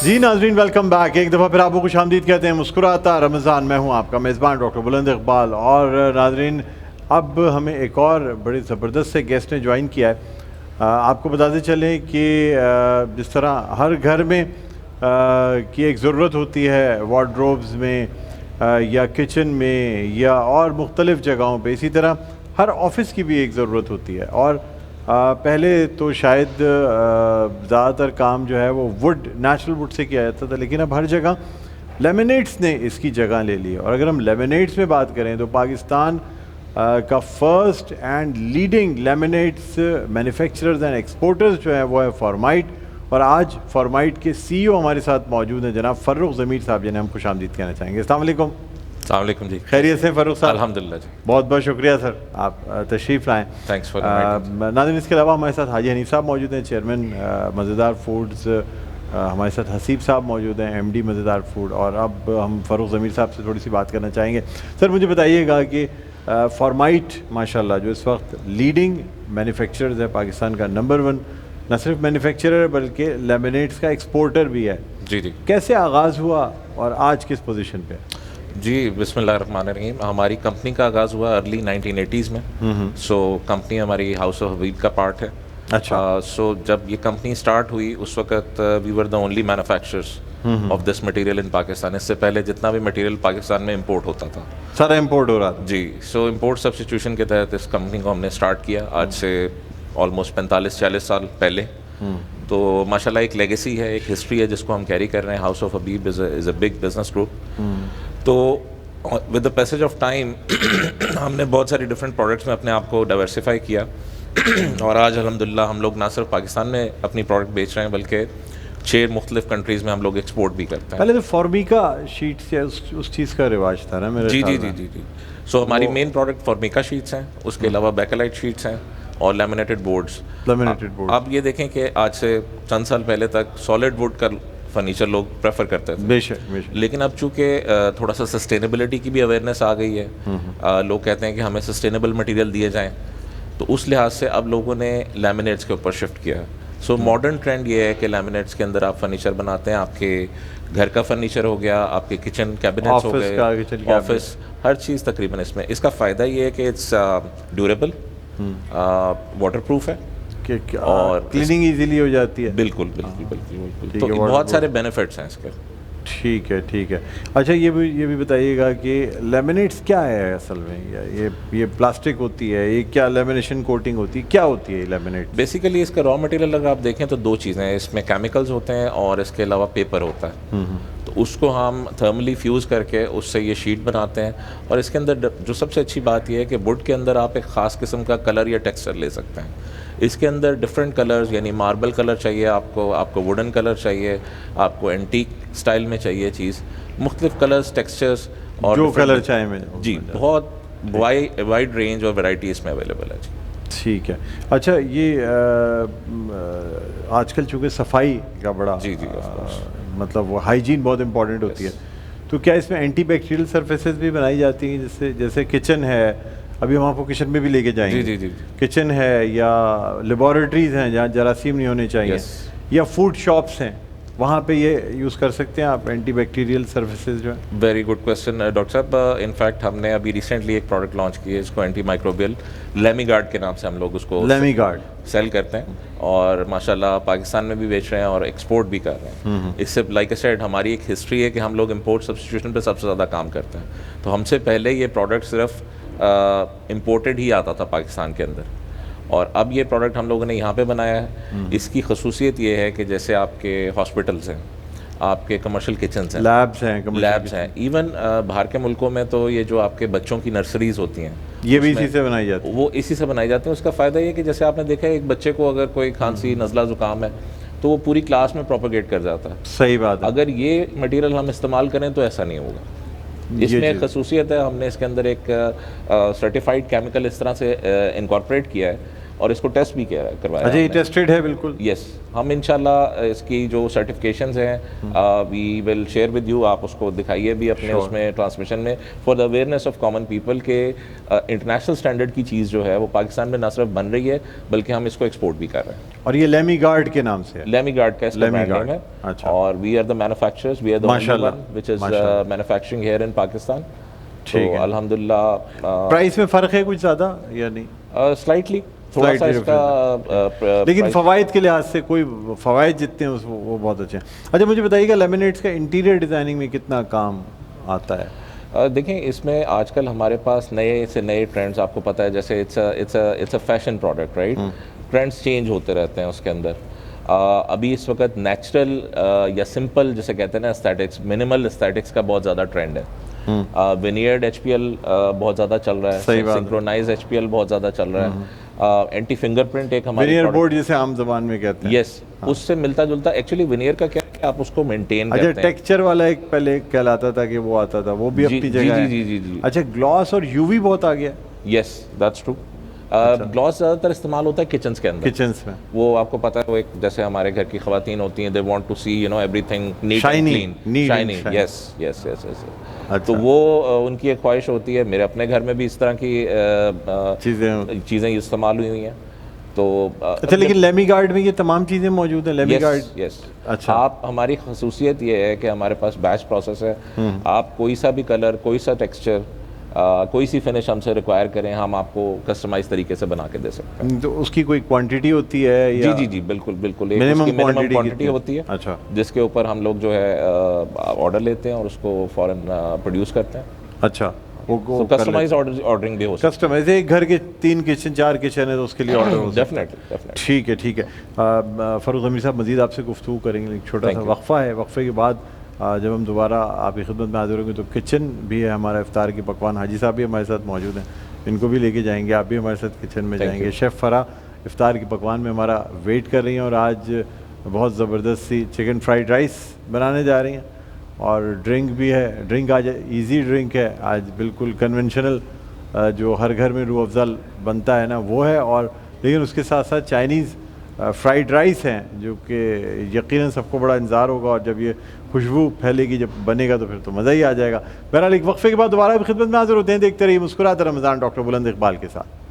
जी नाजरीन, welcome back. एक दफ़ा फिर आपको खुशामदीद कहते हैं मुस्कुराता रमज़ान। मैं हूँ आपका मेज़बान डॉक्टर बुलंद इकबाल। और नाजरीन, अब हमें एक और बड़ी ज़बरदस्त से गेस्ट ने ज्वाइन किया है। आपको बताते चलें कि जिस तरह हर घर में की एक ज़रूरत होती है वार्डरोब्स में या किचन में या और मुख्तलिफ़ जगहों पे, इसी तरह हर ऑफ़िस की भी एक ज़रूरत होती है। और पहले तो शायद ज़्यादातर काम जो है वो वुड, नेचुरल वुड से किया जाता था, लेकिन अब हर जगह लेमिनेट्स ने इसकी जगह ले ली है। और अगर हम लेमिनेट्स में बात करें तो पाकिस्तान का first and leading laminates manufacturers and exporters जो है वो है फॉर्माइट। और आज फॉर्माइट के CEO हमारे साथ मौजूद हैं, जनाब फ़र्रुख ज़मीर साहब, जिन्हें हम खुशामदीद कहना चाहेंगे। अस्सलाम वालेकुम। अस्सलाम वालेकुम जी। खैरियत से फ़र्रुख साहब? अल्हम्दुलिल्लाह जी। बहुत बहुत शुक्रिया सर, आप तशरीफ़ लाएँ। थैंक्स फॉर नाज़रीन, इसके अलावा हमारे साथ हाजी हनीफ साहब मौजूद हैं, चेयरमैन मज़ेदार फूड्स। हमारे साथ हसीब साहब मौजूद हैं, MD मज़ेदार फूड। और अब हम फ़र्रुख ज़मीर साहब से थोड़ी सी बात करना चाहेंगे। सर, मुझे बताइएगा कि फॉर्माइट माशाल्लाह जो इस वक्त लीडिंग मैन्युफैक्चरर्स है पाकिस्तान का, नंबर 1, न सिर्फ मैन्युफैक्चरर बल्कि लेमिनेट्स का एक्सपोर्टर भी है। जी जी कैसे आगाज़ हुआ और आज किस पोजीशन पे? जी, बिस्मिल्लाहिर्रहमानिर्रहीम। हमारी कंपनी का आगाज़ हुआ अर्ली 1980s में। सो कंपनी हमारी हाउस ऑफ हबीब का पार्ट है। अच्छा। सो जब ये कंपनी स्टार्ट हुई उस वक्त we were the only manufacturers of this material in Pakistan. इससे पहले जितना भी मटेरियल पाकिस्तान में इंपोर्ट होता था, सारा इंपोर्ट हो रहा था। जी। सो इंपोर्ट सब्स्टिट्यूशन के तहत इस कंपनी को हमने स्टार्ट किया आज से ऑलमोस्ट 45-40 साल पहले। तो माशाल्लाह एक लेगेसी है, एक हिस्ट्री है जिसको हम कैरी कर रहे हैं। House of Habib is a big business group. तो with the passage of time हमने बहुत सारी डिफरेंट प्रोडक्ट्स में अपने आप को डाइवर्सिफाई किया और आज अल्हम्दुलिल्लाह हम लोग ना सिर्फ पाकिस्तान में अपनी प्रोडक्ट बेच रहे हैं बल्कि 6 मुख्तलिफ कंट्रीज़ में हम लोग एक्सपोर्ट भी करते हैं। पहले तो फॉर्मिका शीट से उस चीज़ का रिवाज था ना मेरे जी ख्याल जी में। जी जी जी। सो हमारी मेन प्रोडक्ट फॉर्मिका शीट्स हैं, उसके अलावा बैकेलाइट शीट्स हैं और लेमिनेटेड बोर्ड्स। Laminated board. आप ये देखें कि आज से चंद साल पहले तक सॉलिड वुड का फर्नीचर लोग प्रेफर करते थे, बेशक बेशक। लेकिन अब चूंकि थोड़ा सा सस्टेनेबिलिटी की भी अवेयरनेस आ गई है, लोग कहते हैं कि हमें सस्टेनेबल मटेरियल दिए जाएं, तो उस लिहाज से अब लोगों ने लैमिनेट्स के ऊपर शिफ्ट किया है। सो मॉडर्न ट्रेंड ये है कि लैमिनेट्स के अंदर आप फर्नीचर बनाते हैं। आपके घर का फर्नीचर हो गया, आपके किचन कैबिनेट्स हो गए, ऑफिस, हर चीज़ तकरीबन इसमें। इसका फ़ायदा ये है कि इट्स ड्यूरेबल, वाटर प्रूफ है और क्लीनिंग इजीली हो जाती है। बिल्कुल बिल्कुल बिल्कुल बिल्कुल। तो बहुत सारे बेनिफिट्स हैं इसके। ठीक है ठीक है। अच्छा, ये भी बताइएगा कि लेमिनेट्स क्या है असल में? ये प्लास्टिक होती है, ये क्या लेमिनेशन कोटिंग होती है, क्या होती है लेमिनेट? बेसिकली इसका रॉ मटेरियल अगर आप देखें तो 2 चीज़ें हैं, इसमें केमिकल्स होते हैं और इसके अलावा पेपर होता है। तो उसको हम थर्मली फ्यूज़ करके उससे ये शीट बनाते हैं। और इसके अंदर जो सबसे अच्छी बात यह है कि वुड के अंदर आप एक ख़ास किस्म का कलर या टेक्सचर ले सकते हैं। इसके अंदर डिफरेंट कलर्स, यानी मार्बल कलर चाहिए आपको वुडन कलर चाहिए, आपको एंटीक स्टाइल में चाहिए चीज़, मुख्तलिफ कलर्स, टेक्सचर्स और जो कलर चाहे में। जी, बहुत वाइड रेंज और वैरायटी इसमें अवेलेबल है जी। ठीक है। अच्छा, ये आजकल चूँकि सफाई का बड़ा जी जी मतलब वो हाइजीन बहुत इंपॉर्टेंट होती है, तो क्या इसमें एंटी बैक्टीरियल सर्फेसेस भी बनाई जाती हैं? जैसे किचन है, अभी हम आपको किचन में भी लेके जाएंगे। जी जी जी। किचन है या लेबॉरेटरीज़ हैं जहाँ जरासीम नहीं होने चाहिए, या फूड शॉप्स हैं, वहाँ पे ये यूज़ कर सकते हैं आप एंटी बैक्टीरियल सर्विसेज जो है? वेरी गुड क्वेश्चन डॉक्टर साहब। इनफैक्ट हमने अभी रिसेंटली एक प्रोडक्ट लॉन्च की है, इसको एंटी माइक्रोबियल लेमीगार्ड के नाम से हम लोग उसको लेमीगार्ड सेल करते हैं और माशाल्लाह पाकिस्तान में भी बेच रहे हैं और एक्सपोर्ट भी कर रहे हैं। इससे लाइक आई सेड हमारी एक हिस्ट्री है कि हम लोग इंपोर्ट सब्स्टिट्यूशन पे सबसे ज़्यादा काम करते हैं। तो हमसे पहले ये प्रोडक्ट सिर्फ इम्पोर्टेड ही आता था पाकिस्तान के अंदर, और अब ये प्रोडक्ट हम लोगों ने यहाँ पे बनाया है। इसकी खसूसियत ये है कि जैसे आपके हॉस्पिटल्स हैं, आपके कमर्शियल किचन्स हैं, लैब्स हैं, इवन बाहर के मुल्कों में तो ये जो आपके बच्चों की नर्सरीज होती हैं, ये भी इसी से बनाई जाती है। वो इसी से बनाई जाती हैं। उसका फ़ायदा ये कि जैसे आपने देखा है, एक बच्चे को अगर कोई खांसी, नज़ला, ज़ुकाम है तो वो पूरी क्लास में प्रोपेगेट कर जाता है। सही बात है। अगर ये मटेरियल हम इस्तेमाल करें तो ऐसा नहीं होगा। इसमें एक खसूसियत है, हमने इसके अंदर एक सर्टिफाइड केमिकल इस तरह से इनकॉर्पोरेट किया है और इसको टेस्ट भी करवाया। अच्छा, ये टेस्टेड है बिल्कुल? यस, हम इंशाल्लाह इसकी जो सर्टिफिकेशंस हैं we will share with you, आप उसको दिखाइए भी अपने उसमें ट्रांसमिशन में, for the awareness of common people के इंटरनेशनल स्टैंडर्ड की चीज़ जो है वो पाकिस्तान में न सिर्फ बन रही है बल्कि हम इसको एक्सपोर्ट भी कर रहे हैं। और ये लेमी गार्ड के नाम से है? लेमी गार्ड का इसका ब्रांड नेम है। अच्छा। और we are the manufacturers, we are the only one which is manufacturing here in Pakistan. तो अल्हम्दुलिल्लाह। प्राइस में फ़र्क है कुछ ज़्यादा या नहीं? स्लाइटली थोड़ा सा इसका, लेकिन फ़वाइद के लिहाज से कोई फ़वाइद जितने हैं वो बहुत अच्छे हैं। अच्छा, मुझे बताइएगा लेमिनेट्स का इंटीरियर डिज़ाइनिंग में कितना काम आता है? देखें, इसमें आजकल हमारे पास नए से नए ट्रेंड्स, आपको पता है, जैसे it's a fashion product, right? Trends change होते रहते हैं उसके अंदर। अभी इस वक्त नेचुरल या सिंपल जिसे कहते हैं ना एस्थेटिक्स, मिनिमल एस्थेटिक्स का बहुत ज़्यादा ट्रेंड है। विनियर्ड एचपीएल बहुत ज़्यादा चल रहा है, सिंक्रोनाइज एचपीएल बहुत ज़्यादा चल रहा है। एंटी फिंगरप्रिंट एक हमारे विनियर बोर्ड जिसे आम जबान में कहते हैं। यस, उससे मिलता जुलता। एक्चुअली विनियर का क्या है कि आप उसको मेंटेन करते हैं। अच्छा, टेक्सचर वाला एक पहले कहलाता था कि वो आता था, वो भी अपनी जगह है। जी। अच्छा, ग्लॉस और यूवी बहुत आ गया? Yes, that's true. ग्लॉस ज़्यादातर इस्तेमाल होता है किचन्स के अंदर। किचन्स में वो आपको पता है, वो एक जैसे हमारे घर की ख़वातीन होती हैं, they want to see everything neat and clean, shining. Yes. तो वो उनकी एक ख्वाहिश होती है। मेरे अपने घर में भी इस तरह की चीज़ें इस्तेमाल हुई हैं। तो अच्छा, लेकिन लेमी गार्ड में ये तमाम चीज़ें मौजूद हैं? लेमी गार्ड, यस। अच्छा। आप, हमारी खसूसियत ये है कि हमारे पास बैच प्रोसेस है। आप कोई सा भी कलर, कोई सा टेक्सचर, कोई सी फिनिश हमसे रिक्वायर करें, हम आपको कस्टमाइज तरीके से बना के दे सकते हैं। तो उसकी कोई क्वांटिटी होती है या? जी, बिल्कुल। मिनिमम क्वांटिटी होती है। अच्छा। जिसके ऊपर हम लोग जो है ऑर्डर लेते हैं और उसको फ़ौरन प्रोड्यूस करते हैं। अच्छा, वो कस्टमाइज ऑर्डरिंग भी हो सकती है। कस्टमाइज, एक घर के 3 किचन 4 किचन है तो उसके लिए ऑर्डर हो सकता है। डेफिनेटली। ठीक है। फ़ारूक ज़मीर साहब, मज़ीद आपसे गुफ्तगू करेंगे, एक छोटा सा वक्फ़ा है। वक्फ़े के बाद जब हम दोबारा आपकी खिदमत में हाजिर होंगे तो किचन भी है हमारा, इफ्तार की पकवान, हाजी साहब भी हमारे साथ मौजूद हैं, इनको भी लेके जाएंगे, आप भी हमारे साथ किचन में जाएंगे। शेफ़ फ़रा इफ्तार की पकवान में हमारा वेट कर रही हैं और आज बहुत ज़बरदस्त सी चिकन फ्राइड राइस बनाने जा रही हैं। और ड्रिंक भी है, ड्रिंक आज इजी ड्रिंक है, आज बिल्कुल कन्वेंशनल जो हर घर में रूह अफ़ज़ल बनता है ना वो है। और लेकिन उसके साथ साथ चाइनीज़ फ्राइड राइस हैं जो कि यकीनन सबको बड़ा इंतज़ार होगा, और जब ये खुशबू फैलेगी, जब बनेगा तो फिर तो मज़ा ही आ जाएगा। बहरहाल एक वक्फ़े के बाद दोबारा भी खिदमत में हाज़िर होते हैं। देखते रहिए मुस्कुराते रमज़ान डॉक्टर बुलंद इकबाल के साथ।